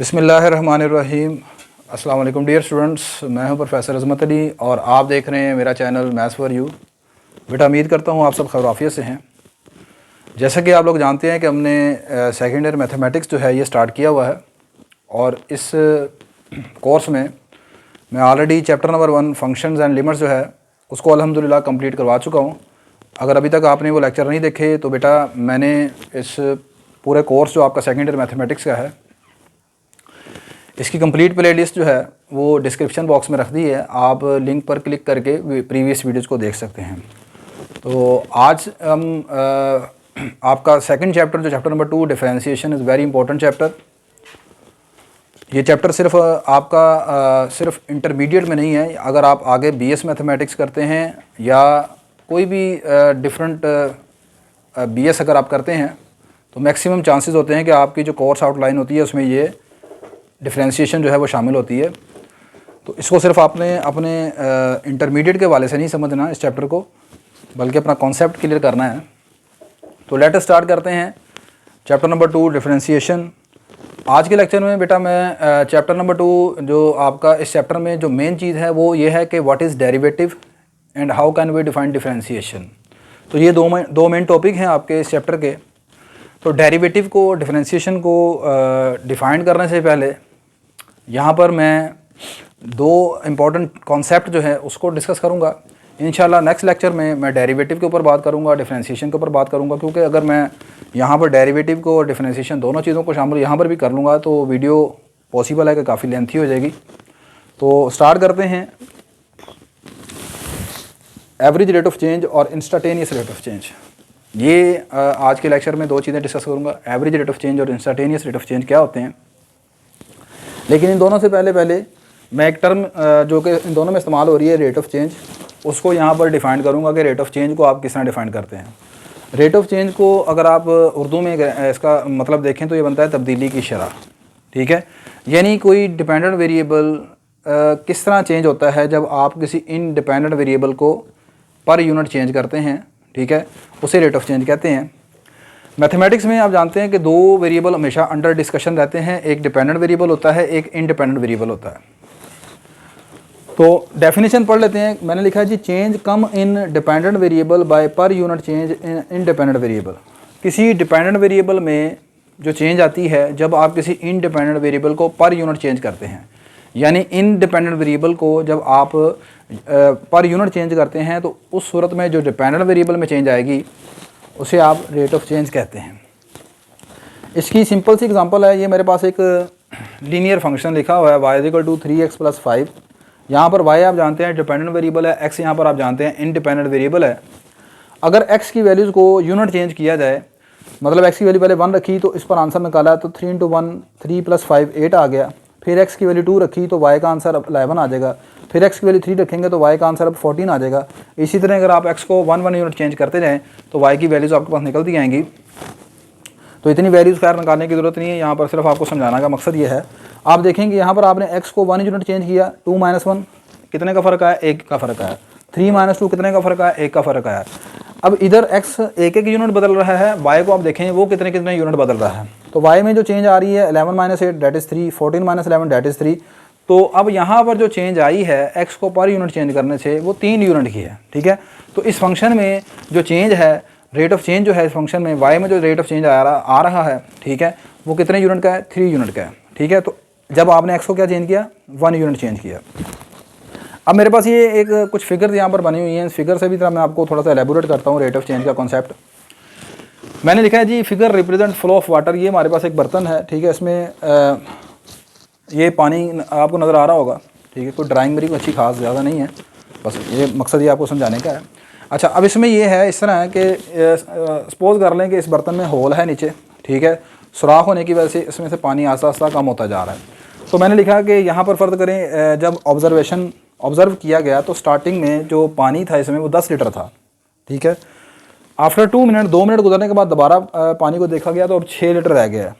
बिस्मिल्लाहिर्रहमानिर्रहीम। अस्सलाम वालेकुम डियर स्टूडेंट्स, मैं हूं प्रोफेसर अज़मत अली और आप देख रहे हैं मेरा चैनल मैथ्स फॉर यू। बेटा उम्मीद करता हूं आप सब खैरियत से हैं। जैसा कि आप लोग जानते हैं कि हमने सेकेंड ईयर मैथमेटिक्स जो है ये स्टार्ट किया हुआ है और इस कोर्स में मैं already chapter number 1 functions and limits जो है उसको अल्हम्दुलिल्लाह कंप्लीट करवा चुका हूँ। अगर अभी तक आपने वो लेक्चर नहीं देखे तो बेटा मैंने इस पूरे कोर्स जो आपका सेकेंड ईयर मैथमेटिक्स का है इसकी कंप्लीट प्लेलिस्ट जो है वो डिस्क्रिप्शन बॉक्स में रख दी है, आप लिंक पर क्लिक करके प्रीवियस वीडियोज़ को देख सकते हैं। तो आज हम आपका सेकंड चैप्टर जो chapter number 2 differentiation is very important chapter. ये चैप्टर सिर्फ आपका सिर्फ इंटरमीडिएट में नहीं है, अगर आप आगे बीएस मैथमेटिक्स करते हैं या कोई भी डिफरेंट बीएस अगर आप करते हैं तो मैक्सिमम चांसेस होते हैं कि आपकी जो कोर्स आउटलाइन होती है उसमें ये डिफरेंशिएशन जो है वो शामिल होती है। तो इसको सिर्फ आपने अपने इंटरमीडिएट के वाले से नहीं समझना इस चैप्टर को, बल्कि अपना कॉन्सेप्ट क्लियर करना है। तो लेट अस स्टार्ट करते हैं चैप्टर नंबर 2 डिफरेंशिएशन। आज के लेक्चर में बेटा मैं चैप्टर नंबर 2 जो आपका इस चैप्टर में जो मेन चीज़ है वो ये है कि what is derivative and how can we define differentiation. तो ये दो मेन टॉपिक हैं आपके इस चैप्टर के। तो डेरिवेटिव को, डिफरेंशिएशन को डिफ़ाइन करने से पहले यहाँ पर मैं दो इम्पॉर्टेंट कॉन्सेप्ट जो है उसको डिस्कस करूँगा। इंशाल्लाह नेक्स्ट लेक्चर में मैं डेरिवेटिव के ऊपर बात करूँगा, डिफरेंशिएशन के ऊपर बात करूँगा, क्योंकि अगर मैं यहाँ पर डेरिवेटिव को और डिफरेंशिएशन दोनों चीज़ों को शामिल यहाँ पर भी कर लूँगा तो वीडियो पॉसिबल है कि काफ़ी लेंथी हो जाएगी। तो स्टार्ट करते हैं। एवरेज रेट ऑफ चेंज और इंस्टेंटेनियस रेट ऑफ चेंज, ये आज के लेक्चर में दो चीज़ें डिस्कस करूँगा। एवरेज रेट ऑफ चेंज और इंस्टेंटेनियस रेट ऑफ चेंज क्या होते हैं। लेकिन इन दोनों से पहले मैं एक टर्म जो कि इन दोनों में इस्तेमाल हो रही है, रेट ऑफ चेंज, उसको यहाँ पर डिफ़ाइन करूँगा कि रेट ऑफ चेंज को आप किस तरह डिफ़ाइन करते हैं। रेट ऑफ चेंज को अगर आप उर्दू में इसका मतलब देखें तो ये बनता है तब्दीली की शरह, ठीक है। यानी कोई डिपेंडेंट वेरिएबल किस तरह चेंज होता है जब आप किसी इनडिपेंडेंट वेरिएबल को पर यूनिट चेंज करते हैं, ठीक है, उसे रेट ऑफ चेंज कहते हैं। मैथमेटिक्स में आप जानते हैं कि दो वेरिएबल हमेशा अंडर डिस्कशन रहते हैं, एक डिपेंडेंट वेरिएबल होता है, एक इंडिपेंडेंट वेरिएबल होता है। तो डेफिनेशन पढ़ लेते हैं। मैंने लिखा है जी, change come in dependent variable by per unit change in independent variable. किसी डिपेंडेंट वेरिएबल में जो चेंज आती है जब आप किसी इंडिपेंडेंट वेरिएबल को पर यूनिट चेंज करते हैं, यानी इंडिपेंडेंट वेरिएबल को जब आप पर यूनिट चेंज करते हैं तो उस सूरत में जो डिपेंडेंट वेरिएबल में चेंज आएगी उसे आप रेट ऑफ चेंज कहते हैं। इसकी सिंपल सी एग्जांपल है, ये मेरे पास एक लीनियर फंक्शन लिखा हुआ है y = 3x + 5। यहाँ पर y आप जानते हैं डिपेंडेंट वेरिएबल है, x यहाँ पर आप जानते हैं इंडिपेंडेंट वेरिएबल है। अगर x की वैल्यूज़ को यूनिट चेंज किया जाए, मतलब x की वैल्यू पहले 1 रखी तो इस पर आंसर निकाला तो 3 × 1 3 + 5 8 आ गया। फिर x की वैल्यू 2 रखी तो y का आंसर अब 11 आ जाएगा। फिर x की वैल्यू 3 रखेंगे तो y का आंसर अब 14 आ जाएगा। इसी तरह अगर आप x को 1 यूनिट चेंज करते जाएँ तो y की वैल्यूज़ आपके पास निकलती आएंगी। तो इतनी वैल्यूज़ खैर निकालने की ज़रूरत नहीं है, यहाँ पर सिर्फ आपको समझाना का मकसद ये है। आप देखेंगे यहाँ पर आपने x को 1 यूनिट चेंज किया, 2 - 1 कितने का फ़र्क आया, 1 का फ़र्क आया। 3 - 2 कितने का फ़र्क आया, 1 का फ़र्क आया। अब इधर x 1 यूनिट बदल रहा है, y को आप देखें वो कितने यूनिट बदल रहा है। तो y में जो चेंज आ रही है 11 - 8 दैट इज़ 3, 14 - 11 दैट इज़ 3। तो अब यहाँ पर जो चेंज आई है x को पर यूनिट चेंज करने से वो 3 यूनिट की है, ठीक है। तो इस फंक्शन में जो चेंज है, रेट ऑफ चेंज जो है इस फंक्शन में y में जो रेट ऑफ चेंज आ रहा है, ठीक है, वो कितने यूनिट का है, 3 यूनिट का है, ठीक है। तो जब आपने x को क्या चेंज किया, 1 यूनिट चेंज किया। अब मेरे पास ये एक कुछ फिगर्स यहाँ पर बनी हुई हैं, इस फिगर से भी तरह मैं आपको थोड़ा सा एलेबोरेट करता हूँ रेट ऑफ चेंज का कॉन्सेप्ट। मैंने लिखा है जी, figure represent flow of water. ये हमारे पास एक बर्तन है, ठीक है, इसमें ये पानी आपको नज़र आ रहा होगा, ठीक है। कोई ड्राइंग मेरी अच्छी खास ज़्यादा नहीं है, बस ये मकसद ये आपको समझाने का है। अच्छा, अब इसमें ये है, इस तरह है कि सपोज़ कर लें कि इस बर्तन में होल है नीचे, ठीक है, सुराख होने की वजह से इसमें से पानी आस्ता आस्ता कम होता जा रहा है। तो मैंने लिखा कि यहाँ पर फ़र्ज़ करें जब ऑब्ज़र्व किया गया तो स्टार्टिंग में जो पानी था इसमें वो 10 लीटर था, ठीक है। आफ्टर 2 मिनट गुजरने के बाद दोबारा पानी को देखा गया तो अब 6 लीटर रह गया।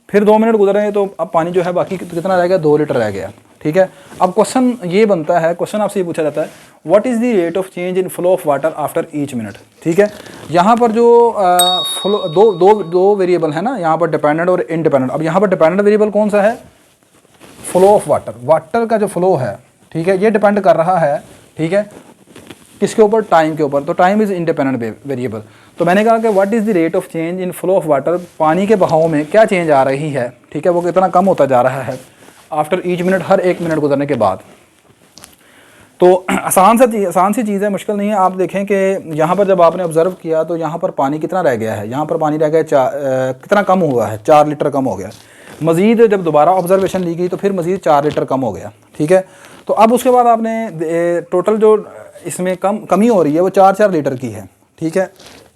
फिर 2 मिनट गुजर रहे हैं तो अब पानी जो है बाकी कितना रह गया, 2 लीटर रह गया, ठीक है। अब क्वेश्चन ये बनता है, क्वेश्चन आपसे ये पूछा जाता है, what is the rate of change in flow of water after each minute, ठीक है। यहाँ पर जो फ्लो दो वेरिएबल है ना, यहाँ पर डिपेंडेंट और इंडिपेंडेंट। अब यहाँ पर डिपेंडेंट वेरिएबल कौन सा है, फ्लो ऑफ वाटर, वाटर का जो फ्लो है, ठीक है, ये डिपेंड कर रहा है, ठीक है, किसके ऊपर, टाइम के ऊपर। तो टाइम इज़ इंडिपेंडेंट वेरिएबल। तो मैंने कहा कि what is the rate of change in flow of water, पानी के बहाव में क्या चेंज आ रही है, ठीक है, वो कितना कम होता जा रहा है आफ्टर ईच मिनट, हर एक मिनट गुजरने के बाद। तो आसान सी चीज़ है, मुश्किल नहीं है। आप देखें कि यहाँ पर जब आपने ऑब्ज़र्व किया तो यहाँ पर पानी कितना रह गया है, यहाँ पर पानी रह गया कितना कम हुआ है, 4 लीटर कम हो गया। मज़ीद जब दोबारा ऑब्ज़र्वेशन ली गई तो फिर मज़ीद 4 लीटर कम हो गया, ठीक है। तो अब उसके बाद आपने टोटल जो इसमें कमी हो रही है वो 4-4 लीटर की है, ठीक है।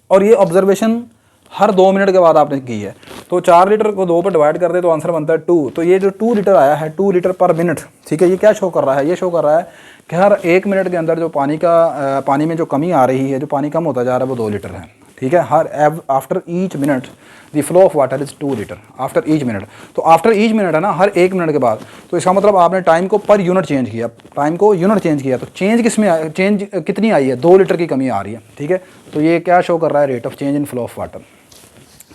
और ये ऑब्ज़र्वेशन हर 2 मिनट के बाद आपने की है। तो 4 लीटर को 2 पर डिवाइड कर दे तो आंसर बनता है 2। तो ये जो 2 लीटर आया है, 2 लीटर पर मिनट, ठीक है, ये क्या शो कर रहा है, ये शो कर रहा है कि हर 1 मिनट के अंदर जो पानी में जो कमी आ रही है, जो पानी कम होता जा रहा है वो 2 लीटर है, ठीक है। Her after each minute the flow of water is 2 litre after each minute. तो आफ्टर ईच मिनट है ना, हर 1 मिनट के बाद। तो इसका मतलब आपने टाइम को पर यूनिट चेंज किया, टाइम को यूनिट चेंज किया। तो चेंज किसमें, चेंज कितनी आई है, 2 लीटर की कमी आ रही है, ठीक है। तो ये क्या शो कर रहा है, rate of change in flow of water.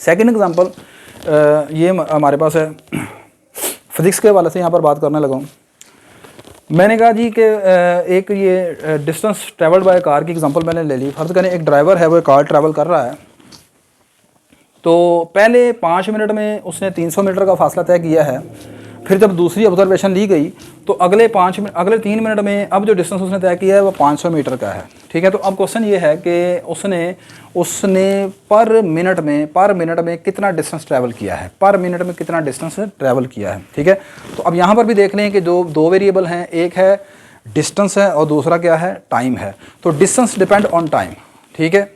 Second example ये हमारे पास है, फिज़िक्स के हवाले से यहाँ पर बात करने लगा हूँ। मैंने कहा जी कि एक ये डिस्टेंस ट्रैवल्ड बाय कार की एग्जांपल मैंने ले ली। फर्ज करें एक ड्राइवर है, वो कार ट्रैवल कर रहा है, तो पहले 5 मिनट में उसने 300 मीटर का फासला तय किया है। फिर जब दूसरी ऑब्जर्वेशन ली गई तो अगले 3 मिनट में अब जो डिस्टेंस उसने तय किया है वो 500 मीटर का है, ठीक है। तो अब क्वेश्चन ये है कि उसने पर मिनट में कितना डिस्टेंस ट्रैवल किया है, पर मिनट में कितना डिस्टेंस ट्रैवल किया है, ठीक है। तो अब यहाँ पर भी देख लें कि जो 2 वेरिएबल हैं, एक है डिस्टेंस है और दूसरा क्या है, टाइम है। तो डिस्टेंस डिपेंड ऑन टाइम, ठीक है।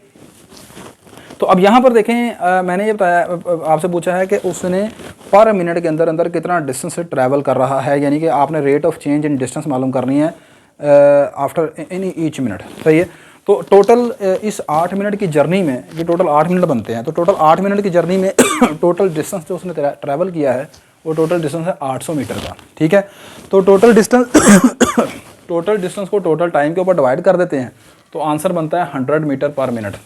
तो अब यहाँ पर देखें, मैंने ये बताया, आपसे पूछा है कि उसने पर मिनट के अंदर अंदर कितना डिस्टेंस ट्रैवल कर रहा है, यानी कि आपने rate of change in distance मालूम करनी है आफ्टर इन ईच मिनट, सही है। तो टोटल इस 8 मिनट की जर्नी में, ये टोटल 8 मिनट बनते हैं, तो टोटल 8 मिनट की जर्नी में टोटल डिस्टेंस जो उसने ट्रैवल किया है वो टोटल डिस्टेंस है 800 मीटर का, ठीक है। तो टोटल डिस्टेंस को टोटल टाइम के ऊपर डिवाइड कर देते हैं तो आंसर बनता है 100 मीटर पर मिनट।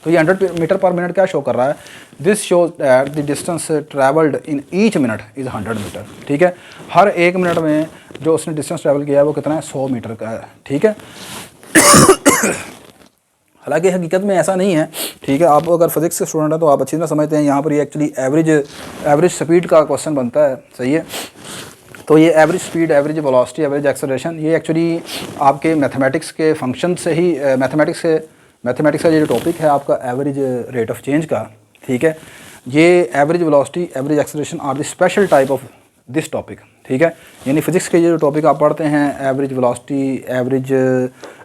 तो ये 100 मीटर पर मिनट क्या शो कर रहा है, this shows that the distance travelled in each minute is 100 metre, ठीक है। हर 1 मिनट में जो उसने डिस्टेंस ट्रैवल किया है वो कितना है, 100 मीटर का है, ठीक है। हालांकि हकीकत में ऐसा नहीं है, ठीक है। आप अगर फिजिक्स के स्टूडेंट हैं तो आप अच्छी तरह समझते हैं, यहाँ पर ये एक्चुअली एवरेज स्पीड का क्वेश्चन बनता है, सही है। तो ये average speed, average velocity, average acceleration, ये एक्चुअली आपके मैथमेटिक्स के फंक्शन से ही मैथमेटिक्स का ये जो टॉपिक है आपका एवरेज रेट ऑफ चेंज का, ठीक है, ये average velocity, average acceleration are the special type of this topic, ठीक है। यानी फिजिक्स के ये जो टॉपिक आप पढ़ते हैं, average velocity, average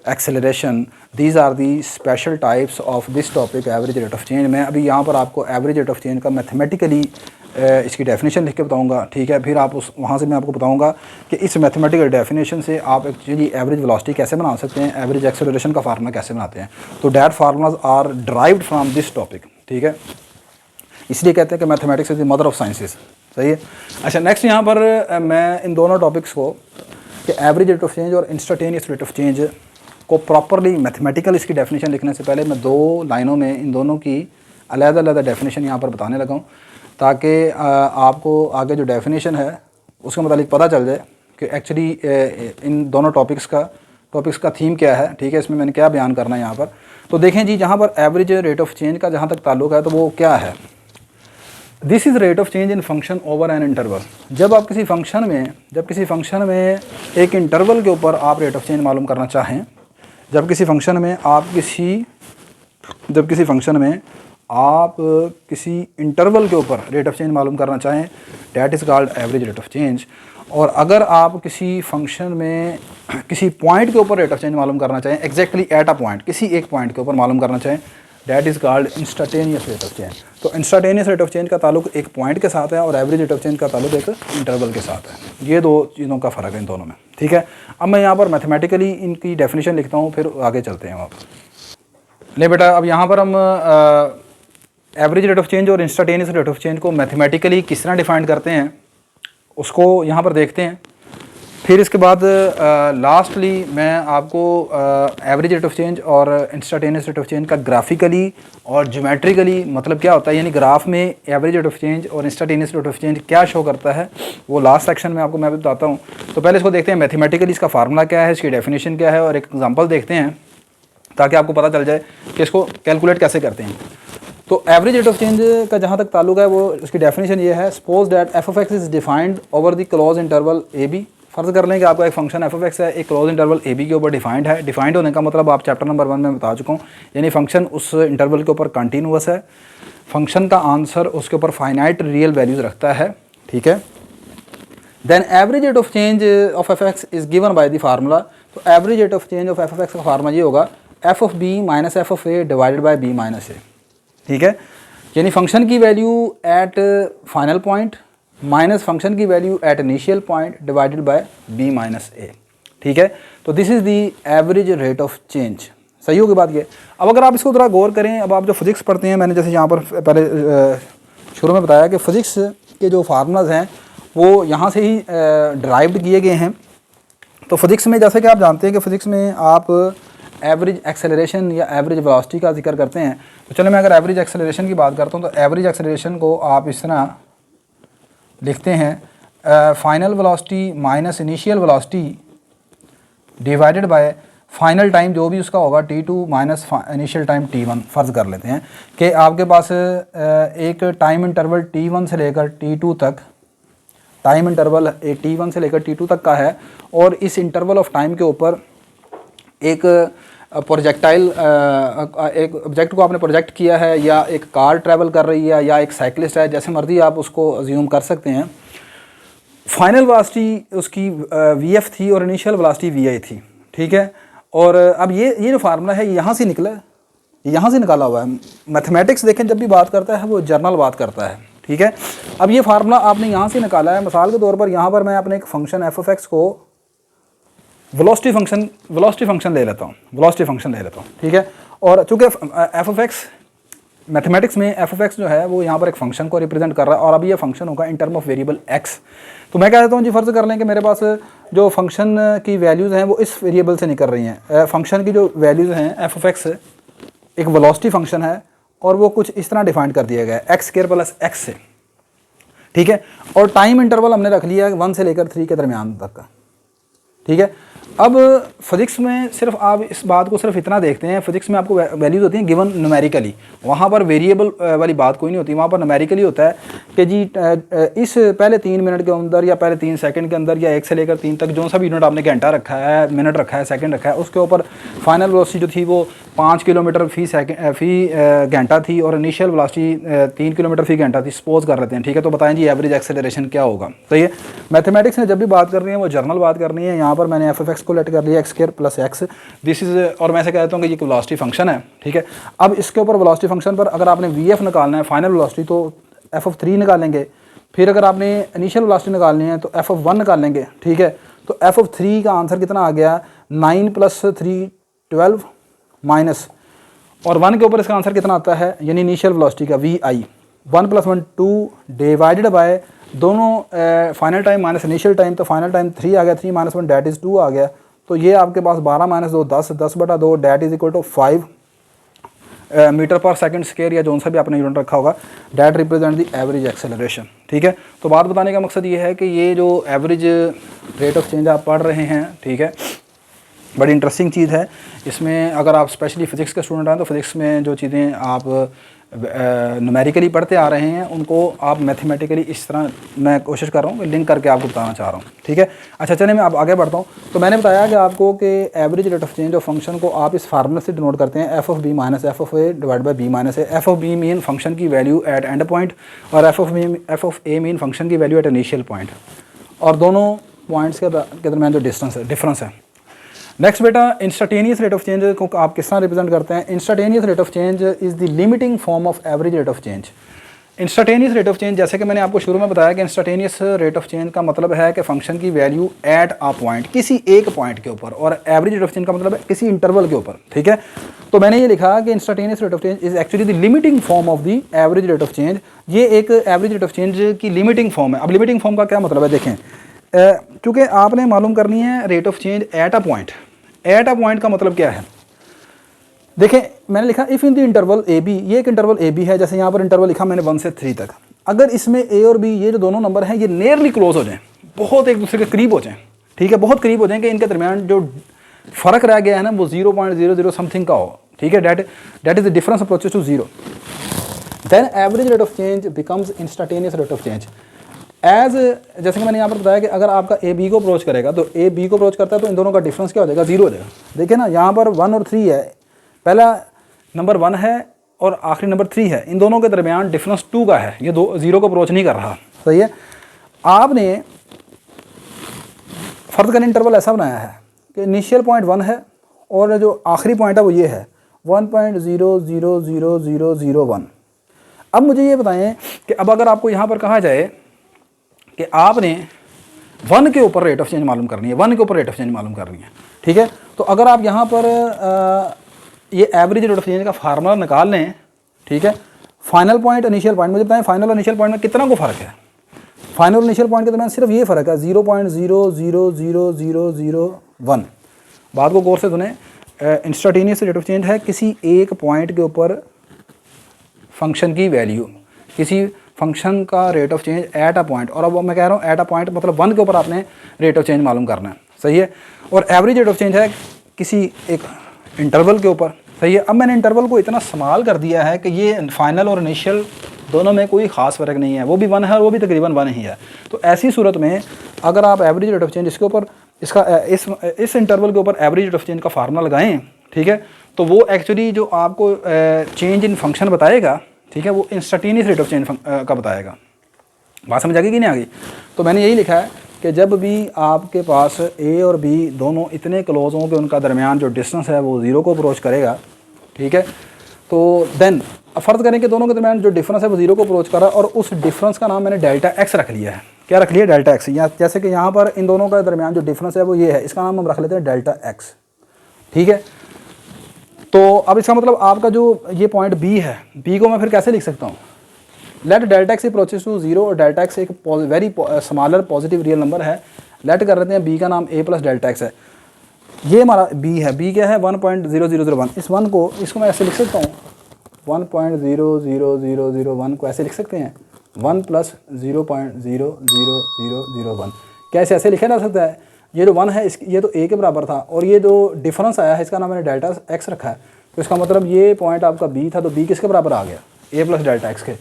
acceleration, these are the special types of this topic average rate of change. मैं अभी यहाँ पर आपको एवरेज रेट ऑफ चेंज का मैथमेटिकली इसकी डेफिनेशन लिख के बताऊंगा, ठीक है। फिर आप वहाँ से मैं आपको बताऊंगा कि इस मैथमेटिकल डेफिनेशन से आप एक्चुअली एवरेज वेलोसिटी कैसे बना सकते हैं, एवरेज एक्सेलरेशन का फार्मूला कैसे बनाते हैं। तो that formulas are derived from this topic, ठीक है। इसलिए कहते हैं कि mathematics is the mother of sciences, सही है। अच्छा, नेक्स्ट यहाँ पर मैं इन दोनों टॉपिक्स को कि एवरेज रेट ऑफ चेंज और इंस्टेंटेनियस रेट ऑफ चेंज को प्रॉपरली मैथमेटिकल इसकी डेफिनेशन लिखने से पहले मैं 2 लाइनों में इन दोनों की अलग-अलग डेफिनेशन यहाँ पर बताने लगा हूँ, ताकि आपको आगे जो डेफिनेशन है उसके मुतालिक पता चल जाए कि एक्चुअली इन दोनों टॉपिक्स का थीम क्या है, ठीक है, इसमें मैंने क्या बयान करना है यहाँ पर। तो देखें जी, जहाँ पर एवरेज रेट ऑफ चेंज का जहाँ तक ताल्लुक है तो वो क्या है, this is rate of change in function over an interval. जब किसी फंक्शन में एक इंटरवल के ऊपर आप रेट ऑफ चेंज मालूम करना चाहें, जब किसी फंक्शन में आप किसी इंटरवल के ऊपर रेट ऑफ चेंज मालूम करना चाहें, that is called average rate of change. और अगर आप किसी फंक्शन में किसी पॉइंट के ऊपर रेट ऑफ चेंज मालूम करना चाहें, एग्जैक्टली एट अ पॉइंट, किसी एक पॉइंट के ऊपर मालूम करना चाहें, that is called instantaneous rate of change. तो इंस्टेंटेनियस रेट ऑफ चेंज का ताल्लुक एक पॉइंट के साथ है और एवरेज रेट ऑफ चेंज का ताल्लुक एक इंटरवल के साथ है। ये 2 चीज़ों का फ़र्क है इन दोनों में, ठीक है। अब मैं यहाँ पर मैथमेटिकली इनकी डेफिनेशन लिखता हूँ, फिर आगे चलते हैं। आप ले बेटा, अब यहाँ पर हम एवरेज रेट ऑफ चेंज और इंस्टेंटेनियस रेट ऑफ चेंज को मैथमेटिकली किस तरह डिफाइन करते हैं उसको यहाँ पर देखते हैं। फिर इसके बाद लास्टली मैं आपको एवरेज रेट ऑफ चेंज और इंस्टेंटेनियस रेट ऑफ चेंज का ग्राफिकली और ज्योमेट्रिकली मतलब क्या होता है, यानी ग्राफ में एवरेज रेट ऑफ चेंज और इंस्टेंटेनियस रेट ऑफ चेंज क्या शो करता है, वो लास्ट सेक्शन में आपको मैं बताता हूँ। तो पहले इसको देखते हैं मैथमेटिकली इसका फार्मूला क्या है, इसकी डेफिनेशन क्या है, और एक एग्जांपल देखते हैं ताकि आपको पता चल जाए कि इसको कैलकुलेट कैसे करते हैं। तो एवरेज रेट ऑफ चेंज का जहाँ तक ताल्लुक है वो उसकी डेफिनेशन ये है, suppose that F of X is defined over the close interval A B. फर्ज कर लें कि आपका एक फंक्शन एफ ऑफ एक्स है, एक क्लोज इंटरवल ए बी के ऊपर डिफाइंड है। डिफाइंड होने का मतलब आप चैप्टर नंबर 1 में बता चुका हूँ, यानी फंक्शन उस इंटरवल के ऊपर कंटिन्यूअस है, फंक्शन का आंसर उसके ऊपर फाइनाइट रियल वैल्यूज रखता है, ठीक है। Then average rate of change of F X is given by the formula. तो average rate of change of F X का फार्मूला ये होगा, F of B minus F of A divided by B minus A, ठीक है। यानी function की value at final point minus function की value at initial point divided by B minus A, ठीक है। तो this is the average rate of change. सही होगी बात ये। अब अगर आप इसको थोड़ा गौर करें, अब आप जो फिजिक्स पढ़ते हैं, मैंने जैसे यहाँ पर पहले शुरू में बताया कि फ़िज़िक्स के जो फार्मूलाज हैं वो यहाँ से ही ड्राइव्ड किए गए हैं। तो फिज़िक्स में जैसे कि आप जानते हैं कि फ़िज़िक्स में आप एवरेज एक्सेलरेशन या एवरेज वेलोसिटी का जिक्र करते हैं। तो चलो मैं अगर एवरेज एक्सेलरेशन की बात करता हूँ तो एवरेज एक्सेलरेशन को आप इस तरह लिखते हैं, final velocity minus initial velocity divided by final time जो भी उसका होगा t2 minus initial time t1। फ़र्ज़ कर लेते हैं कि आपके पास एक टाइम इंटरवल t1 से लेकर t2 तक, टाइम इंटरवल t1 से लेकर t2 तक का है, और इस इंटरवल ऑफ टाइम के ऊपर एक प्रोजेक्टाइल, एक ऑब्जेक्ट को आपने प्रोजेक्ट किया है, या एक कार ट्रैवल कर रही है, या एक साइकिलिस्ट है, जैसे मर्जी आप उसको अज्यूम कर सकते हैं। फाइनल वेलोसिटी उसकी वी एफ थी और इनिशियल वेलोसिटी वी आई थी, ठीक है। और अब ये जो फार्मूला है यहाँ से निकला है, यहाँ से निकाला हुआ है। मैथमेटिक्स देखें जब भी बात करता है वो जर्नल बात करता है, ठीक है। अब ये फार्मूला आपने यहाँ से निकाला है। मिसाल के तौर पर यहाँ पर मैं अपने एक फंक्शन एफ ऑफ एक्स को वेलोसिटी फंक्शन ले लेता हूँ, ठीक है। और चूँकि एफ ऑफ एक्स मैथमेटिक्स में एफ ऑफ एक्स जो है वो यहाँ पर एक फंक्शन को रिप्रेजेंट कर रहा है, और अब ये फंक्शन होगा in term of variable x. तो मैं कह देता हूँ जी, फ़र्ज़ कर लें कि मेरे पास जो फंक्शन की वैल्यूज़ हैं वो इस वेरिएबल से निकल रही हैं। फंक्शन की जो वैल्यूज़ हैं एफ ऑफ एक्स एक वेलोसिटी फंक्शन है, और वो कुछ इस तरह डिफाइन कर दिया गया है एक्स स्क्वायर प्लस एक्स से, ठीक है। और टाइम इंटरवल हमने रख लिया है 1 से लेकर 3 के दरमियान तक का, ठीक है। अब फिज़िक्स में सिर्फ आप इस बात को सिर्फ इतना देखते हैं, फिज़िक्स में आपको वैल्यूज़ होती हैं गिवन न्यूमेरिकली, वहाँ पर वेरिएबल वाली बात कोई नहीं होती, वहाँ पर न्यूमेरिकली होता है कि जी इस पहले 3 मिनट के अंदर या पहले 3 सेकंड के अंदर या 1 से लेकर 3 तक जो सा भी यूनिट आपने घंटा रखा है, मिनट रखा है, सेकंड रखा है, उसके ऊपर फाइनल वेलोसिटी जो थी वो 5 किलोमीटर फी घंटा थी, और इनिशियल वेलोसिटी 3 किलोमीटर फी घंटा थी, सपोज कर लेते हैं, ठीक है। तो बताएं जी एवरेज एक्सेलरेशन क्या होगा। तो ये मैथमेटिक्स ने जब भी बात करनी है वो जर्नल बात करनी है। यहाँ पर मैंने एफ ऑफ एक्स को लेट कर लिया x square plus x, this is, और मैं ऐसे कहता हूँ कि ये वेलोसिटी फंक्शन है, ठीक है। अब इसके ऊपर वेलोसिटी फंक्शन पर अगर आपने वी एफ निकालना है फाइनल वेलोसिटी तो एफ ऑफ 3 निकालेंगे, फिर अगर आपने इनिशियल वेलोसिटी निकालनी है तो एफ ऑफ 1 निकालेंगे, ठीक है। तो एफ ऑफ 3 का आंसर कितना आ गया, 9 + 3 12 माइनस, और 1 के ऊपर इसका आंसर कितना आता है, यानी इनिशियल वेलोसिटी का वी आई 1 + 1 2 डिवाइडेड बाय दोनों final time minus initial time, तो फाइनल टाइम 3 आ गया, 3 - 1 डैट इज़ 2 आ गया। तो ये आपके पास 12 - 2 10, 10/2 that is equal to 5 metre per second square, या जो सा भी आपने यूनिट रखा होगा, that represent the average acceleration, ठीक है। तो बात बताने का मकसद ये है कि ये जो एवरेज रेट ऑफ चेंज आप पढ़ रहे हैं, ठीक है, बड़ी इंटरेस्टिंग चीज़ है। इसमें अगर आप स्पेशली फ़िज़िक्स के स्टूडेंट हैं तो फिज़िक्स में जो चीज़ें आप न्यूमेरिकली पढ़ते आ रहे हैं उनको आप मैथमेटिकली इस तरह मैं कोशिश कर रहा हूँ कि लिंक करके आपको बताना चाह रहा हूँ, ठीक है। अच्छा चलिए मैं अब आगे बढ़ता हूँ। तो मैंने बताया कि आपको कि average rate of change of function को आप इस फार्मूले से डिनोट करते हैं, F of B minus F of A divide by B minus A. F of B mean function की वैल्यू एट एंड पॉइंट, और F of A mean function की वैल्यू एट इनिशियल पॉइंट, और दोनों points के दरमियान जो difference है। Next बेटा, इंस्टेंटेनियस रेट ऑफ चेंज को आप किस तरह रिप्रेजेंट करते हैं। Instantaneous rate of change is the limiting form of average rate of change. Instantaneous rate of change, जैसे कि मैंने आपको शुरू में बताया कि इंस्टेंटेनियस रेट ऑफ चेंज का मतलब है कि फंक्शन की वैल्यू एट अ पॉइंट, किसी एक पॉइंट के ऊपर, और एवरेज रेट ऑफ चेंज का मतलब है किसी इंटरवल के ऊपर, ठीक है। तो मैंने ये लिखा कि instantaneous rate of change is actually the limiting form of the average rate of change. ये एक एवरेज रेट ऑफ चेंज की लिमिटिंग फॉर्म है। अब लिमिटिंग फॉर्म का क्या मतलब है, देखें, चूँकि आपने मालूम करनी है rate of change at a point. At a point का मतलब क्या है, देखें मैंने लिखा if in the interval A B, ये एक इंटरवल ए बी है, जैसे यहाँ पर इंटरवल लिखा मैंने 1 से 3 तक। अगर इसमें ए और बी ये जो दोनों नंबर हैं ये नियरली क्लोज हो जाएं, बहुत एक दूसरे के करीब हो जाएं, ठीक है, बहुत करीब हो जाएं कि इनके दरमियान जो फ़र्क रह गया है ना वो 0.00 समथिंग का हो, ठीक है, that is the difference approaches to 0, then average rate of change becomes instantaneous rate of change. As जैसे कि मैंने यहाँ पर बताया कि अगर आपका ए बी को अप्रोच करेगा तो ए बी को अप्रोच करता है तो इन दोनों का डिफरेंस क्या हो जाएगा, 0 हो जाएगा। देखिए ना यहाँ पर 1 और 3 है, पहला नंबर 1 है और आखिरी नंबर 3 है, इन दोनों के दरमियान डिफरेंस 2 का है, ये 0 को अप्रोच नहीं कर रहा, सही है। आपने फर्द का इंटरवल ऐसा बनाया है कि इनिशियल पॉइंट 1 है और जो आखिरी पॉइंट है वो ये है 1.000001। अब मुझे ये बताएं कि अब अगर आपको यहाँ पर कहा जाए कि आपने 1 के ऊपर रेट ऑफ चेंज मालूम करनी है, 1 के ऊपर रेट ऑफ चेंज मालूम करनी है, ठीक है, तो अगर आप यहाँ पर ये एवरेज रेट ऑफ चेंज का फार्मूला निकाल लें, ठीक है, फाइनल पॉइंट इनिशियल पॉइंट, मुझे बताएं फाइनल और इनिशियल पॉइंट में कितना को फ़र्क है। फाइनल और इनिशियल पॉइंट के दरमियान सिर्फ ये फ़र्क है 0.000001। बात को गौर से सुने, इंस्टेंटेनियस रेट ऑफ चेंज है किसी एक पॉइंट के ऊपर फंक्शन की वैल्यू, किसी फंक्शन का rate of change at a point, और अब मैं कह रहा हूँ एट अ पॉइंट मतलब 1 के ऊपर आपने रेट ऑफ चेंज मालूम करना है, सही है। और एवरेज रेट ऑफ चेंज है किसी एक इंटरवल के ऊपर, सही है। अब मैंने इंटरवल को इतना इस्तेमाल कर दिया है कि ये फाइनल और इनिशियल दोनों में कोई ख़ास फ़र्क नहीं है, वो भी 1 है और वो भी तकरीबन 1 ही है। तो ऐसी सूरत में अगर आप एवरेज रेट ऑफ चेंज इसके ऊपर इसका इस इंटरवल के ऊपर एवरेज रेट ऑफ चेंज का फार्मूला लगाएं, ठीक है, तो वो एक्चुअली जो आपको चेंज इन फंक्शन बताएगा, ठीक है, वो इंस्टेंटेनियस रेट ऑफ चेंज का बताएगा। बात समझ आ गई कि नहीं आ गई? तो मैंने यही लिखा है कि जब भी आपके पास ए और बी दोनों इतने क्लोज हों कि उनका दरमियान जो डिस्टेंस है वो 0 को अप्रोच करेगा, ठीक है, तो देन फ़र्ज़ करें कि दोनों के दरमियान जो डिफरेंस है वो 0 को अप्रोच कर रहा है और उस डिफरेंस का नाम मैंने डेल्टा एक्स रख लिया है। क्या रख लिया? Delta x. या जैसे कि यहाँ पर इन दोनों का दरमियान जो डिफरेंस है वो ये है, इसका नाम हम रख लेते हैं डेल्टा एक्स, ठीक है। तो अब इसका मतलब आपका जो ये पॉइंट बी है, बी को मैं फिर कैसे लिख सकता हूँ? Let delta X approaches to 0 और डेल्टा एक्स एक very smaller positive real number है। लेट कर लेते हैं बी का नाम a प्लस डेल्टा एक्स है, ये हमारा बी है। बी क्या है? 1.0001। इस 1 को इसको मैं ऐसे लिख सकता हूँ 1.00001 को ऐसे लिख सकते हैं 1 प्लस 0.00001। क्या इसे ऐसे लिखा जा सकता है? ये जो 1 है ये तो a के बराबर था और ये जो डिफरेंस आया है इसका नाम मैंने डेल्टा एक्स रखा है। तो इसका मतलब ये पॉइंट आपका b था, तो b किसके बराबर आ गया? a प्लस डेल्टा एक्स के।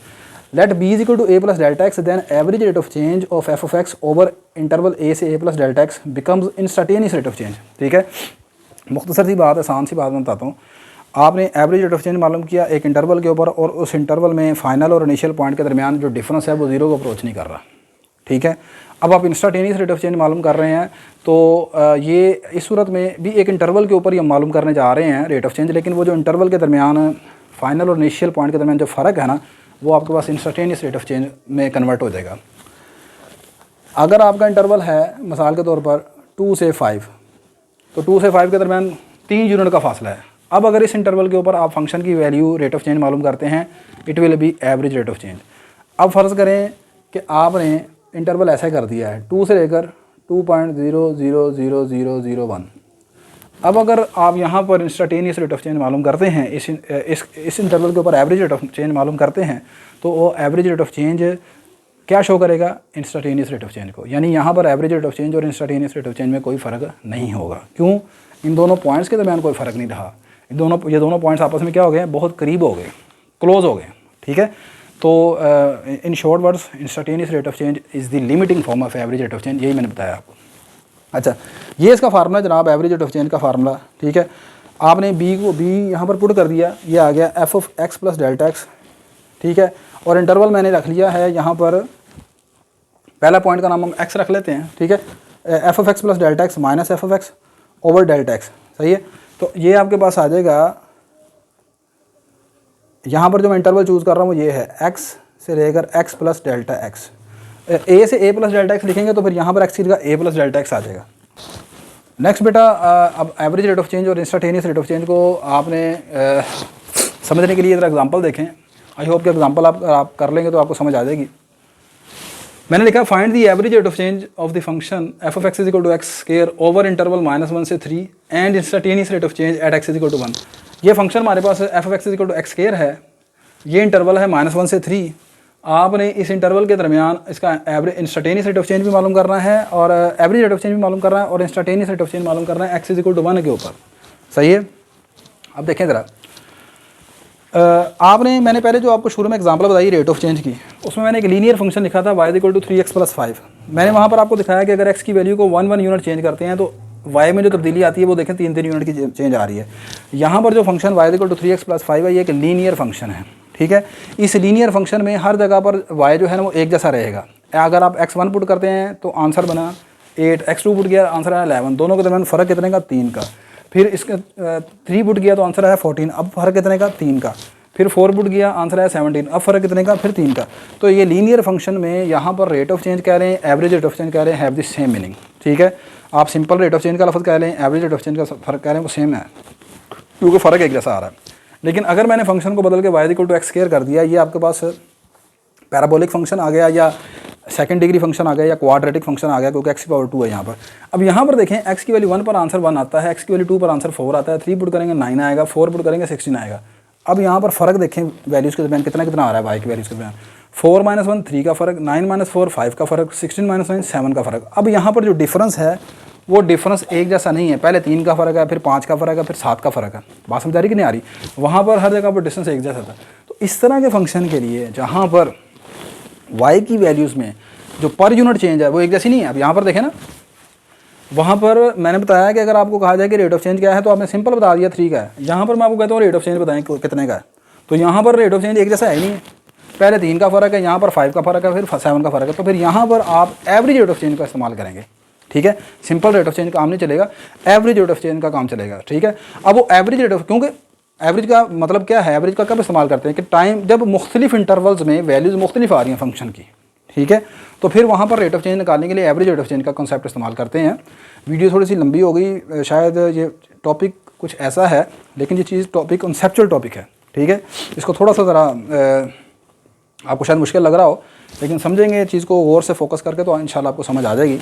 Let b is equal to a plus delta X, then average rate of change of f of x over interval a से a plus delta X becomes instantaneous rate of change, ठीक है। मुख्तसर सी बात, आसान सी बात मैं बताता हूँ। आपने एवरेज रेट ऑफ चेंज मालूम किया एक इंटरवल के ऊपर और उस इंटरवल में फाइनल और इनिशियल पॉइंट के दरमियान जो डिफरेंस है वो 0 को अप्रोच नहीं कर रहा, ठीक है। अब आप इंस्टेंटेनियस रेट ऑफ चेंज मालूम कर रहे हैं, तो ये इस सूरत में भी एक इंटरवल के ऊपर ही हम मालूम करने जा रहे हैं रेट ऑफ चेंज, लेकिन वो जो इंटरवल के दरमियान फाइनल और इनिशियल पॉइंट के दरमियान जो फ़र्क है ना, वो आपके पास इंस्टेंटेनियस रेट ऑफ चेंज में कन्वर्ट हो जाएगा। अगर आपका इंटरवल है मिसाल के तौर पर 2 से 5, तो 2 से 5 के दरमियान 3 यूनिट का फासला है। अब अगर इस इंटरवल के ऊपर आप फंक्शन की वैल्यू रेट ऑफ चेंज मालूम करते हैं, it will be average rate of change. अब फ़र्ज़ करें कि आपने इंटरवल ऐसा कर दिया है 2 से लेकर 2.0000001। अब अगर आप यहाँ पर इंस्टेंटेनियस रेट ऑफ चेंज मालूम करते हैं, इस इंटरवल के ऊपर एवरेज रेट ऑफ चेंज मालूम करते हैं, तो वो एवरेज रेट ऑफ चेंज क्या शो करेगा? इंस्टेंटेनियस रेट ऑफ चेंज को। यानी यहाँ पर एवरेज रेट ऑफ चेंज और इंस्टेंटेनियस रेट ऑफ चेंज में कोई फ़र्क नहीं होगा। क्यों? इन दोनों पॉइंट्स के दरमियान कोई फ़र्क नहीं रहा। ये दोनों पॉइंट्स आपस में क्या हो गए? बहुत करीब हो गए, क्लोज हो गए, ठीक है। तो in short words instantaneous rate of change is the limiting form of average rate of change, यही मैंने बताया आपको। अच्छा, ये इसका फार्मूला जनाब एवरेज रेट ऑफ चेंज का फार्मूला, ठीक है। आपने बी यहाँ पर पुट कर दिया, ये आ गया F of x plus delta x, ठीक है। और इंटरवल मैंने रख लिया है यहाँ पर, पहला पॉइंट का नाम हम एक्स रख लेते हैं, ठीक है। F of x plus delta x minus F of x over delta x, सही है। तो ये आपके पास आ जाएगा, यहाँ पर जो मैं इंटरवल चूज़ कर रहा हूँ ये है एक्स से लेकर एक्स प्लस डेल्टा एक्स। ए से ए प्लस डेल्टा एक्स लिखेंगे तो फिर यहाँ पर एक्स की जगह ए प्लस डेल्टा एक्स आ जाएगा। नेक्स्ट बेटा, अब एवरेज रेट ऑफ चेंज और इंस्टेंटेनियस रेट ऑफ चेंज को आपने समझने के लिए ज़रा एग्जांपल देखें। आई होप कि एग्जांपल आप कर लेंगे तो आपको समझ आ जाएगी। मैंने लिखा find the average rate of change of the function F of X is equal to X square over interval -1 से 3 and instantaneous rate of change at X is equal to 1। ये फंक्शन हमारे पास F of X is equal to X square है, ये interval है -1 से 3। आपने इस इंटरवल के दरमियान इसका average instantaneous rate of change भी मालूम करना है और एवरेज रेट ऑफ चेंज भी मालूम करना है और इंस्टेंटेनियस रेट ऑफ चेंज मालूम करना है एक्स इज इक्वल टू 1 के ऊपर। सही है। अब देखें ज़रा, मैंने पहले जो आपको शुरू में एग्जांपल बताई रेट ऑफ चेंज की, उसमें मैंने एक लीनियर फंक्शन लिखा था y इक्वल टू 3x + 5। मैंने वहाँ पर आपको दिखाया कि अगर x की वैल्यू को 1 यूनिट चेंज करते हैं तो y में जो तब्दीली आती है वो देखें 3 यूनिट की चेंज आ रही है। यहाँ पर जो function y equal to 3x + 5 है, ये एक लीनियर फंक्शन है। ठीक है, इस लीनियर फंक्शन में हर जगह पर y जो है ना वो एक जैसा रहेगा। अगर आप x1 पुट करते हैं तो आंसर बना 8, x2 पुट किया आंसर आया 11, दोनों के दरमियान फ़र्क कितने का? 3 का। फिर इसका 3 पुट किया तो आंसर आया 14, अब फ़र्क कितने का? 3 का। फिर 4 पुट किया आंसर आया 17, अब फ़र्क कितने का? फिर 3 का। तो ये लीनियर फंक्शन में यहाँ पर रेट ऑफ चेंज कह रहे हैं, एवरेज रेट ऑफ चेंज कह रहे हैं, हैव द सेम मीनिंग। ठीक है, आप सिंपल रेट ऑफ चेंज का लफ्ज़ कह रहे हैं, एवरेज रेट ऑफ चेंज का फ़र्क कह रहे हैं, वो सेम है क्योंकि फ़र्क एक जैसा आ रहा है। लेकिन अगर मैंने फंक्शन को बदल के y equal to X square कर दिया, ये आपके पास पैराबोलिक फंक्शन आ गया या सेकंड डिग्री फंक्शन आ गया या क्वाड्रेटिक फंक्शन आ गया क्योंकि x की पावर 2 है यहाँ पर। अब यहाँ पर देखें x की वैल्यू 1 पर आंसर 1 आता है, x की वैल्यू 2 पर आंसर 4 आता है, 3 पुट करेंगे 9 आएगा, 4 पुट करेंगे 16 आएगा। अब यहाँ पर फ़र्क देखें वैल्यूज़ के दरमियान कितना कितना आ रहा है y की वैल्यूज़ के दरमियान। 4 - 1 3 का फ़र्क, 9 - 4 5 का फ़र्क, 16 - 9 7 का फ़र्क। अब यहाँ पर जो डिफरेंस है वो डिफरेंस एक जैसा नहीं है, पहले 3 का फ़र्क है, फिर 5 का फ़र्क है, फिर 7 का फ़र्क है। बात समझ आ रही कि नहीं आ रही? वहाँ पर हर जगह पर डिस्टेंस एक जैसा था। तो इस तरह के फंक्शन के लिए जहाँ पर y की वैल्यूज़ में जो पर यूनिट चेंज है वो एक जैसी नहीं है। अब यहाँ पर देखें ना, वहाँ पर मैंने बताया कि अगर आपको कहा जाए कि रेट ऑफ चेंज क्या है तो आपने सिंपल बता दिया 3 का है। यहाँ पर मैं आपको कहता हूँ रेट ऑफ चेंज बताएं कितने का है, तो यहाँ पर रेट ऑफ चेंज एक जैसा है ही नहीं है। पहले 3 का फ़र्क है, यहाँ पर 5 का फ़र्क है, फिर 7 का फ़र्क है। तो फिर यहाँ पर आप एवरेज रेट ऑफ चेंज का इस्तेमाल करेंगे। ठीक है, सिंपल रेट ऑफ चेंज काम नहीं चलेगा, एवरेज रेट ऑफ चेंज का काम चलेगा। ठीक है, अब वो एवरेज रेट ऑफ, क्योंकि एवरेज का मतलब क्या है, एवरेज का कब इस्तेमाल करते हैं कि टाइम जब मुख्तलिफ इंटरवल्स में वैल्यूज़ मुख्तलिफ आ रही हैं फंक्शन की। ठीक है, तो फिर वहाँ पर रेट ऑफ चेंज निकालने के लिए एवरेज रेट ऑफ चेंज का कॉन्सेप्ट इस्तेमाल करते हैं। वीडियो थोड़ी सी लंबी हो गई, शायद ये टॉपिक कुछ ऐसा है, लेकिन ये चीज़ टॉपिक कॉन्सेप्चुअल टॉपिक है। ठीक है, इसको थोड़ा सा ज़रा आपको शायद मुश्किल लग रहा हो, लेकिन समझेंगे चीज़ को गौर से फोकस करके तो इंशाल्लाह आपको समझ आ जाएगी।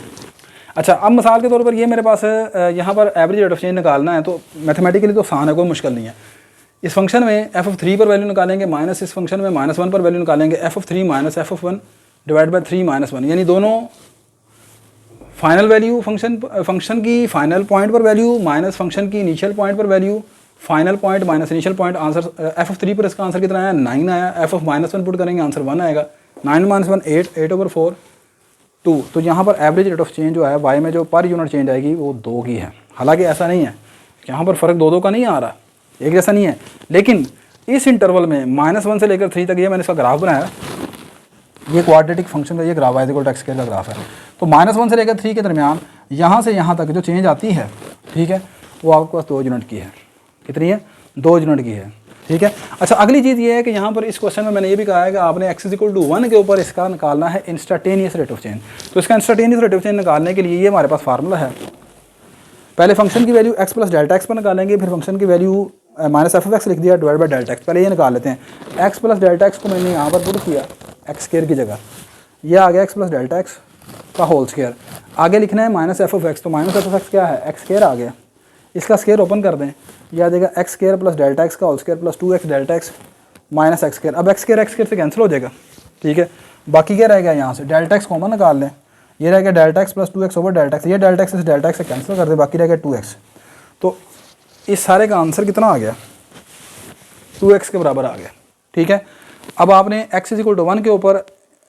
अच्छा, अब मिसाल के तौर पर ये मेरे पास यहाँ पर एवरेज रेट ऑफ चेंज निकालना है, तो मैथमेटिकली तो आसान है, कोई मुश्किल नहीं है। इस फंक्शन में f(3) पर वैल्यू निकालेंगे, माइनस इस फंक्शन में -1 पर वैल्यू निकालेंगे, f(3) minus f(1) divide by 3 - 1, यानी दोनों फाइनल वैल्यू फंक्शन की फाइनल पॉइंट पर वैल्यू माइनस फंक्शन की इनिशियल पॉइंट पर value, final point minus initial point. Answer f(3) पर इसका आंसर कितना आया? 9 आया। f(-1) पुट करेंगे आंसर 1 आएगा। 9 - 1 8/4 2। तो यहाँ पर एवरेज रेट ऑफ चेंज जो है y में जो पर यूनिट चेंज आएगी वो 2 की है। हालांकि ऐसा नहीं है, यहाँ पर फ़र्क 2 का नहीं आ रहा, एक जैसा नहीं है, लेकिन इस इंटरवल में -1 से लेकर 3 तक ये मैंने इसका ग्राफ बनाया, ये क्वाड्रेटिक फंक्शन का ये graph y equal to X square का ग्राफ है। तो -1 से लेकर 3 के दरमियान यहाँ से यहाँ तक जो चेंज आती है, ठीक है, वो आपके पास 2 यूनिट की है। कितनी है? 2 यूनिट की है। ठीक है, अच्छा, अगली चीज़ ये है कि यहाँ पर इस क्वेश्चन में मैंने ये भी कहा है कि आपने x इक्वल टू 1 के ऊपर इसका निकालना है इंस्टेंटेनियस रेट ऑफ चेंज। तो इसका इंस्टेंटेनियस रेट ऑफ चेंज निकालने के लिए ये हमारे पास फार्मूला है। पहले फंक्शन की value x plus delta x पर निकालेंगे, फिर फंक्शन की वैल्यू माइनस f(x) लिख दिया डिवाइड बाई डेल्टा x। पहले ये निकाल लेते हैं। x प्लस डेल्टा x को मैंने यहाँ पर पुट किया एक्स स्क्वायर की जगह, ये आ गया x प्लस डेल्टा x का होल स्क्वायर। आगे लिखना है माइनस f(x), तो माइनस f(x) क्या है? एक्स स्क्वायर आ गया। इसका स्क्वायर ओपन कर दें, यह आ जाएगा X square plus delta x का whole square plus 2x delta x minus X square. अब एक्स स्क्वायर से कैंसिल हो जाएगा। ठीक है, बाकी क्या रहेगा? यहाँ से डेल्टा x कॉमन निकाल लें, ये रहेगा delta x plus 2x over delta x। ये डेल्टा x से कैंसिल कर दें, बाकी रहेगा 2x। तो इस सारे का आंसर कितना आ गया? 2x के बराबर आ गया। ठीक है, अब आपने x इक्वल टू 1 के ऊपर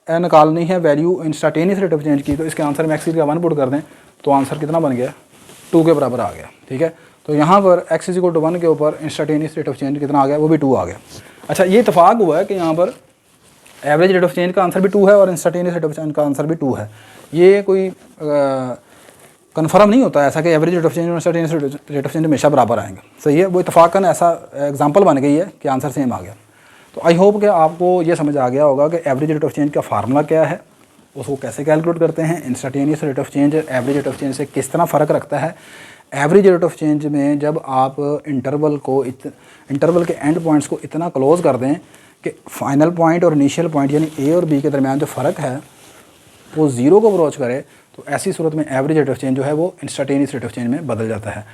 निकालनी है value instantaneous rate of change की, तो इसके आंसर में x का 1 पुट कर दें तो आंसर कितना बन गया? 2 के बराबर आ गया। ठीक है, तो यहाँ पर x इक्वल टू 1 के ऊपर इंस्टेंटेनियस रेट ऑफ चेंज कितना आ गया? वो भी 2 आ गया। अच्छा, ये इतफाक हुआ है कि यहाँ पर एवरेज रेट ऑफ चेंज का आंसर भी 2 है और इंस्टेंटेनियस रेट ऑफ चेंज का आंसर भी 2 है। ये कोई कन्फर्म नहीं होता ऐसा कि एवरेज रेट ऑफ चेंज और इंस्टेंटेनियस रेट ऑफ चेंज हमेशा बराबर आएंगे। सही है, वो इतफाकन ऐसा एग्जांपल बन गई है कि आंसर सेम आ गया। तो आई होप कि आपको ये समझ आ गया होगा कि एवरेज रेट ऑफ चेंज का फार्मूला क्या है, उसको कैसे कैलकुलेट करते हैं, instantaneous rate of change average rate of change से किस तरह फ़र्क रखता है। एवरेज रेट ऑफ चेंज में जब आप इंटरवल के एंड पॉइंट्स को इतना क्लोज कर दें कि फाइनल पॉइंट और इनिशियल पॉइंट यानी ए और बी के दरमियान जो फ़र्क है वो ज़ीरो को अप्रोच करे तो ऐसी सूरत में एवरेज रेट ऑफ चेंज जो है वो इंस्टेंटेनियस रेट ऑफ चेंज में बदल जाता है।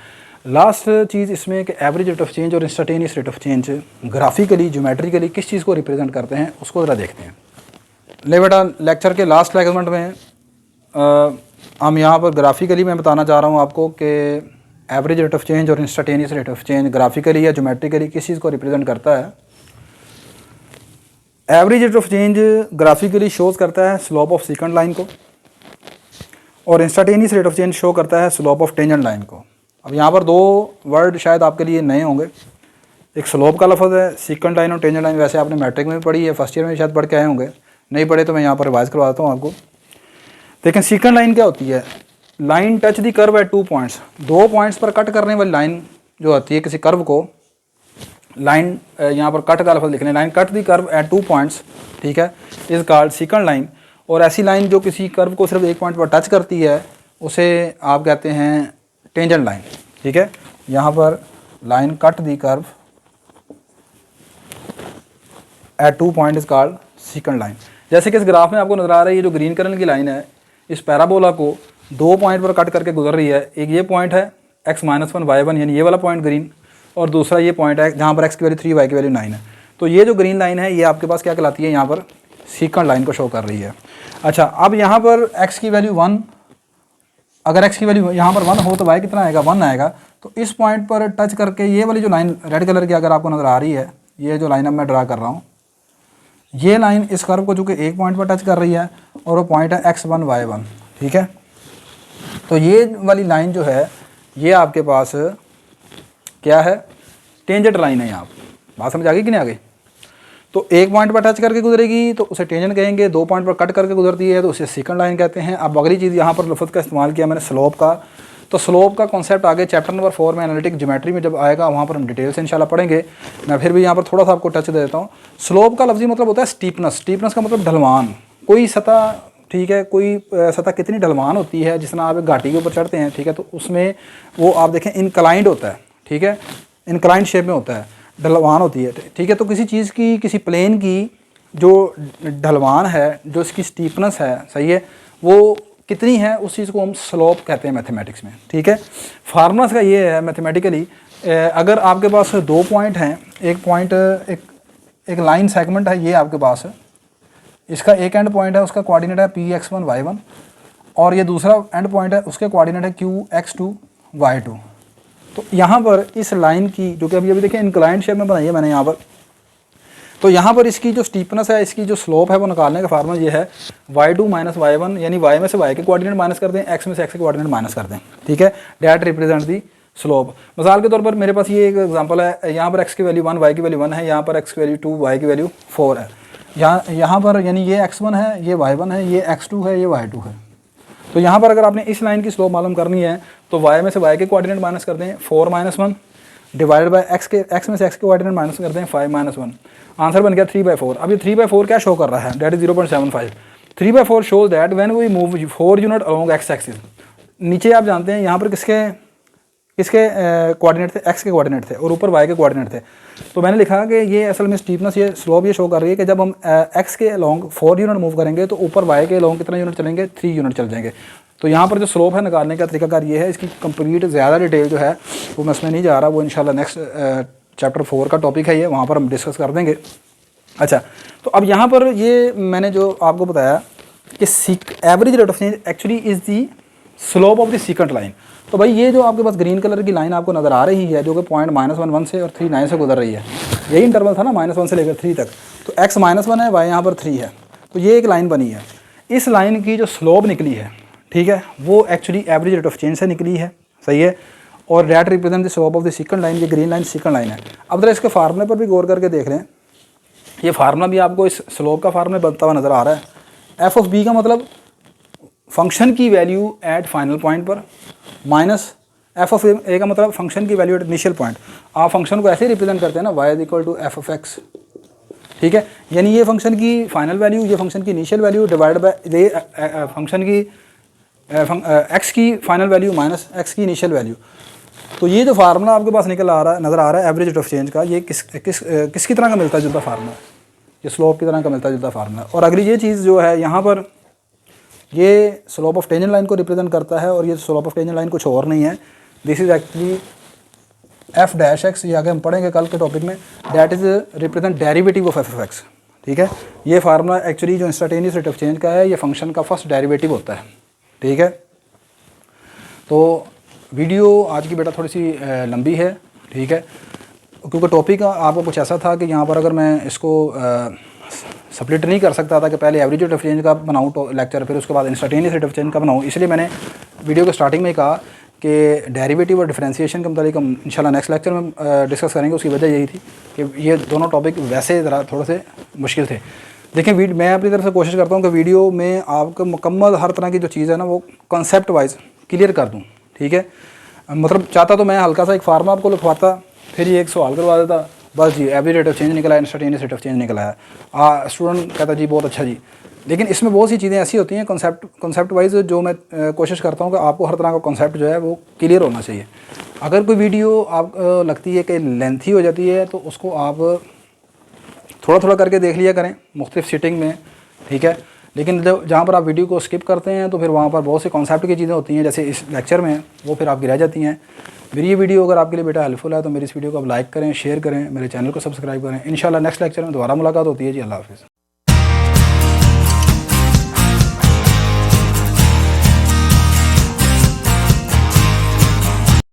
लास्ट चीज़ इसमें कि एवरेज रेट ऑफ चेंज और instantaneous rate of change graphically geometrically किस चीज़ को रिप्रेजेंट करते हैं उसको ज़रा देखते हैं। ले बेटा, लेक्चर के लास्ट सेगमेंट में हम यहाँ पर ग्राफिकली मैं बताना चाह रहा हूँ आपको कि एवरेज रेट ऑफ चेंज और instantaneous rate of change graphically या ज्योमेट्रिकली किस चीज़ को रिप्रेजेंट करता है। Average rate of change graphically shows करता है स्लोप ऑफ सेकंड लाइन को, और instantaneous rate of change show करता है स्लोप ऑफ टेंजेंट लाइन को। अब यहाँ पर दो वर्ड शायद आपके लिए नए होंगे, एक स्लोप का लफ्ज़ है, सेकंड लाइन और टेंजेंट लाइन वैसे आपने मैट्रिक में भी पढ़ी है, फर्स्ट ईयर में शायद पढ़ के आए होंगे, नहीं पढ़े तो मैं यहाँ पर रिवाइज करवाता हूँ आपको। लेकिन सेकंड लाइन क्या होती है, line touch the curve at 2 points, 2 points पर कट करने वाली लाइन जो होती है किसी कर्व को, लाइन यहाँ पर कट का लफ्ज़ लिखने, line cut the curve at 2 points, ठीक है, इज कॉल्ड सेकंड लाइन। और ऐसी लाइन जो किसी कर्व को सिर्फ एक पॉइंट पर टच करती है उसे आप कहते हैं टेंजेंट लाइन, ठीक है। यहाँ पर line cut the curve at 2 point is called second line. जैसे कि इस ग्राफ में आपको नजर आ रहा है, ये जो ग्रीन कलर की लाइन है इस पैराबोला को 2 पॉइंट पर कट करके गुजर रही है। एक ये पॉइंट है x-1 y1 यानी ये वाला पॉइंट ग्रीन, और दूसरा ये पॉइंट है जहाँ पर x की वैल्यू 3 y की वैल्यू 9 है। तो ये जो ग्रीन लाइन है ये आपके पास क्या कहलाती है, यहाँ पर सेकंड लाइन को शो कर रही है। अच्छा, अब यहाँ पर x की वैल्यू 1, अगर x की वैल्यू यहाँ पर 1 हो तो y कितना आएगा, 1 आएगा। तो इस पॉइंट पर टच करके ये वाली जो लाइन रेड कलर की अगर आपको नज़र आ रही है, ये जो लाइन अब मैं ड्रा कर रहा हूँ, ये लाइन इस कर्व को चूँकि एक पॉइंट पर टच कर रही है और वो पॉइंट है x1 y1, ठीक है। तो ये वाली लाइन जो है ये आपके पास क्या है, टेंजेंट लाइन है। यहाँ बात समझ आ गई कि नहीं आ गई। तो एक पॉइंट पर टच करके गुजरेगी तो उसे टेंजेंट कहेंगे, 2 पॉइंट पर कट करके गुजरती है तो उसे सेकंड लाइन कहते हैं। अब अगली चीज़ यहाँ पर लफ्ज़ का इस्तेमाल किया मैंने स्लोप का, तो स्लोप का कॉन्सेप्ट आगे चैप्टर नंबर 4 में एनालिटिक ज्योमेट्री में जब आएगा वहाँ पर हम डिटेल से इंशाल्लाह पढ़ेंगे। मैं फिर भी यहाँ पर थोड़ा सा आपको टच दे देता हूँ। स्लोप का लफ्ज़ी मतलब होता है स्टीपनेस, स्टीपनेस का मतलब ढलवान, कोई सतह, ठीक है, कोई सतह कितनी ढलवान होती है, जिस तरह आप एक घाटी के ऊपर चढ़ते हैं, ठीक है, तो उसमें वो आप देखें इनक्लाइंड होता है, ठीक है, इनक्लाइंड शेप में होता है, ढलवान होती है, ठीक है। तो किसी चीज़ की, किसी प्लेन की जो ढलवान है, जो इसकी स्टीपनेस है, सही है, वो कितनी है, उस चीज़ को हम स्लोप कहते हैं मैथमेटिक्स में, ठीक है। फार्मूला का ये है मैथमेटिकली, अगर आपके पास 2 पॉइंट हैं, एक पॉइंट एक लाइन सेगमेंट है ये आपके पास है, इसका एक एंड पॉइंट है, उसका कोऑर्डिनेट है p(x1 y1) और ये दूसरा एंड पॉइंट है, उसके कोऑर्डिनेट है q(x2 y2). तो यहाँ पर इस लाइन की जो कि अभी देखें इंक्लाइंड शेप में बनाई है मैंने यहाँ पर, तो यहाँ पर इसकी जो स्टीपनेस है, इसकी जो स्लोप है वो निकालने का फार्मूला ये है y2 - y1, यानी y में से y के कोऑर्डिनेट माइनस कर दें, x में से x के कोऑर्डिनेट माइनस कर दें, ठीक है। That represent the slope. मिसाल के तौर पर मेरे पास ये एक एग्जांपल है, यहाँ पर x की वैल्यू 1, y की वैल्यू 1 है, यहाँ पर x की वैल्यू 2, y की वैल्यू 4 है। यहाँ पर यानी ये x1 है, ये y1 है, ये x2 है, ये y2 है। तो यहाँ पर अगर आपने इस लाइन की स्लोप मालूम करनी है तो y में से y के कोऑर्डिनेट माइनस कर दें 4 - 1 डिवाइडेड बाय x में से x के कोऑर्डिनेट माइनस कर दें 5 - 1, आंसर बन गया 3/4। अब ये 3/4 क्या शो कर रहा है, that is 0.75। 3/4 shows that when we move 4 unit along x axis. नीचे आप जानते हैं यहाँ पर किसके कोऑर्डिनेट थे, x के कोऑर्डिनेट थे और ऊपर y के कोऑर्डिनेट थे। तो मैंने लिखा कि ये असल में स्टीपनेस, ये स्लोप ये शो कर रही है कि जब हम x के अलोंग 4 यूनिट मूव करेंगे तो ऊपर y के अलोंग कितना यूनिट चलेंगे, 3 यूनिट चल जाएंगे। तो यहाँ पर जो स्लोप है निकालने का तरीकाकार ये है। इसकी कंप्लीट ज़्यादा डिटेल जो है वो मैं इसमें नहीं जा रहा, वो इंशाल्लाह नेक्स्ट चैप्टर 4 का टॉपिक है ये, वहाँ पर हम डिस्कस कर देंगे। अच्छा, तो अब यहाँ पर ये मैंने जो आपको बताया कि average rate of change actually is the slope of the second line. तो भाई ये जो आपके पास ग्रीन कलर की लाइन आपको नज़र आ रही है जो कि पॉइंट -1 से और 3 9 से गुजर रही है, यही इंटरवल था ना -1 से लेकर 3 तक। तो x -1 है, y यहाँ पर 3 है, तो ये एक लाइन बनी है। इस लाइन की जो स्लोप निकली है, ठीक है, वो actually average rate of change से निकली है, सही है। और that represent the slope of the second line, ये ग्रीन लाइन सेकंड लाइन है। अब जरा इसके फार्मूले पर भी गौर करके देख लें, ये फार्मूला भी आपको इस स्लोप का फार्मूला बनता हुआ नज़र आ रहा है। एफ ऑफ बी का मतलब फंक्शन की वैल्यू एट फाइनल पॉइंट पर, माइनस एफ ऑफ ए का मतलब फंक्शन की वैल्यू एट इनिशियल पॉइंट। आप फंक्शन को ऐसे ही रिप्रेजेंट करते हैं ना, y = एफ ऑफ एक्स, ठीक है, यानी ये फंक्शन की फाइनल वैल्यू, ये फंक्शन की इनिशियल वैल्यू डिवाइड बाय ये फंक्शन की एक्स की फाइनल वैल्यू माइनस एक्स की इनिशियल वैल्यू। तो ये जो फार्मूला आपके पास नज़र आ रहा है एवरेज रेट ऑफ चेंज का, ये किसकी तरह का मिलता जुलता फार्मूला है, ये स्लोप की तरह का मिलता जुलता फार्मूला है। और अगली ये चीज़ जो है यहाँ पर ये स्लोप ऑफ टेंजेंट लाइन को रिप्रेजेंट करता है और ये स्लोप ऑफ टेंजेंट लाइन कुछ और नहीं है। This is actually F dash x, ये आगे हम पढ़ेंगे कल के टॉपिक में, that is represent derivative of F of x. ठीक है, ये फार्मूला एक्चुअली जो इंस्टेंटेनियस रेट ऑफ चेंज का है, ये फंक्शन का फर्स्ट डेरिवेटिव होता है। ठीक है, तो वीडियो आज की बेटा थोड़ी सी लंबी है। ठीक है, क्योंकि टॉपिक आपका कुछ ऐसा था कि यहाँ पर अगर मैं इसको स्प्लिट नहीं कर सकता था कि पहले एवरेज रेट ऑफ चेंज का बनाऊँ लेक्चर, फिर उसके बाद इंस्टेंटेनियस रेट ऑफ चेंज का बनाऊँ, इसलिए मैंने वीडियो के स्टार्टिंग में ही कहा कि डेरिवेटिव और डिफरेंशिएशन के मतलब हम इंशाल्लाह नेक्स्ट लेक्चर में डिस्कस करेंगे। उसकी वजह यही थी कि ये दोनों टॉपिक वैसे ज़रा थोड़े से मुश्किल थे। देखिए, मैं अपनी तरफ से कोशिश करता हूँ कि वीडियो में आपको मुकम्मल हर तरह की जो चीज़ है ना वो कॉन्सेप्ट वाइज क्लियर कर दूँ। ठीक है, मतलब चाहता तो मैं हल्का सा एक फार्मूला आपको लिखवाता, फिर ये एक सवाल करवा देता, बस जी एवरेज रेट ऑफ चेंज निकला है, इंस्टेंटेनियस रेट ऑफ चेंज निकला है। स्टूडेंट कहता जी बहुत अच्छा जी, लेकिन इसमें बहुत सी चीज़ें ऐसी होती हैं कॉन्सेप्ट वाइज जो मैं कोशिश करता हूँ कि आपको हर तरह का कॉन्सेप्ट जो है वो क्लियर होना चाहिए। अगर कोई वीडियो आप लगती है कि लेंथी हो जाती है तो उसको आप थोड़ा थोड़ा करके देख लिया करें मुख्तलिफ सीटिंग में। ठीक है, लेकिन जहाँ पर आप वीडियो को स्किप करते हैं तो फिर वहाँ पर बहुत से कॉन्सेप्ट की चीज़ें होती हैं जैसे इस लेक्चर में, वो फिर आपकी रह जाती हैं। मेरी ये वीडियो अगर आपके लिए बेटा हेल्पफुल है तो मेरी इस वीडियो को आप लाइक करें, शेयर करें, मेरे चैनल को सब्सक्राइब करें। इंशाल्लाह नेक्स्ट लेक्चर में दोबारा मुलाकात होती है जी। अल्लाह हाफ़िज़।